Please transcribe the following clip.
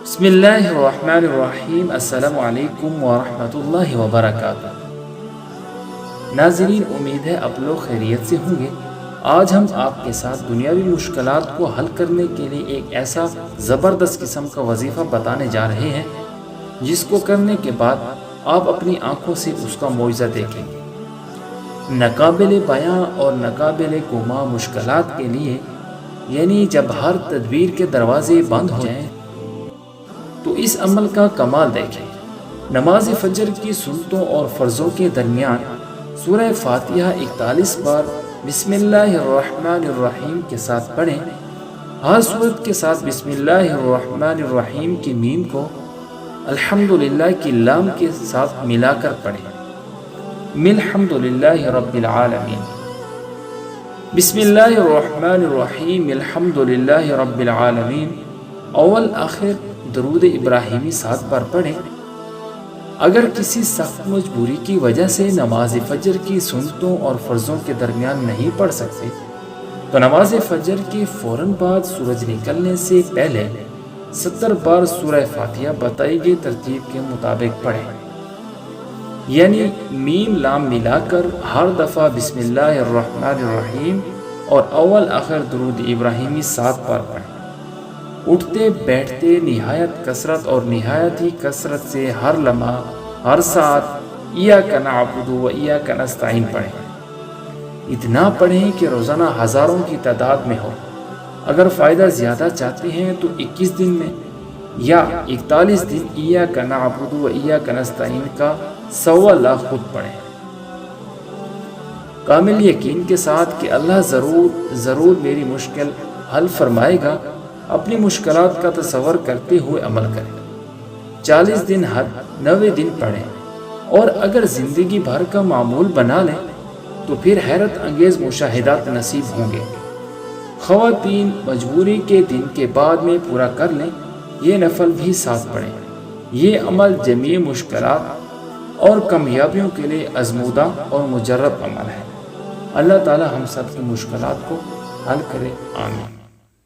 بسم اللہ الرحمن الرحیم۔ السلام علیکم ورحمۃ اللہ وبرکاتہ۔ ناظرین، امید ہے آپ لوگ خیریت سے ہوں گے۔ آج ہم آپ کے ساتھ دنیاوی مشکلات کو حل کرنے کے لیے ایک ایسا زبردست قسم کا وظیفہ بتانے جا رہے ہیں جس کو کرنے کے بعد آپ اپنی آنکھوں سے اس کا معجزہ دیکھیں گے۔ ناقابل بیاں اور ناقابل گما مشکلات کے لیے، یعنی جب ہر تدبیر کے دروازے بند ہو جائیں تو اس عمل کا کمال دیکھیں۔ نماز فجر کی سنتوں اور فرضوں کے درمیان سورہ فاتحہ 41 بار بسم اللہ الرحمن الرحیم کے ساتھ پڑھیں۔ ہر سورت کے ساتھ بسم اللہ الرحمن الرحیم کی میم کو الحمدللہ کی لام کے ساتھ ملا کر پڑھیں۔ الحمدللہ رب العالمین۔ بسم اللہ الرحمن الرحیم الحمدللہ رب العالمین، اول آخر درود ابراہیمی 7 بار پڑھیں۔ اگر کسی سخت مجبوری کی وجہ سے نماز فجر کی سنتوں اور فرضوں کے درمیان نہیں پڑھ سکتے تو نماز فجر کے فوراً بعد سورج نکلنے سے پہلے 70 بار سورہ فاتحہ بتائی گئی ترتیب کے مطابق پڑھیں، یعنی میم لام ملا کر ہر دفعہ بسم اللہ الرحمن الرحیم اور اول آخر درود ابراہیمی 7 بار پڑھیں۔ اٹھتے بیٹھتے نہایت کثرت اور نہایت ہی کثرت سے ہر لمحہ ہر ساتھ ایاک نعبد و ایاک نستعین پڑھیں۔ اتنا پڑھیں کہ روزانہ ہزاروں کی تعداد میں ہو۔ اگر فائدہ زیادہ چاہتے ہیں تو 21 دن میں یا 41 دن ایاک نعبد و ایاک نستعین کا 1.25 لاکھ خود پڑھیں، کامل یقین کے ساتھ کہ اللہ ضرور میری مشکل حل فرمائے گا۔ اپنی مشکلات کا تصور کرتے ہوئے عمل کریں۔ 40 دن حد 90 دن پڑھیں، اور اگر زندگی بھر کا معمول بنا لیں تو پھر حیرت انگیز مشاہدات نصیب ہوں گے۔ خواتین مجبوری کے دن کے بعد میں پورا کر لیں، یہ نفل بھی ساتھ پڑھیں۔ یہ عمل جمیع مشکلات اور کامیابیوں کے لیے آزمودہ اور مجرب عمل ہے۔ اللہ تعالی ہم سب کی مشکلات کو حل کرے، آمین۔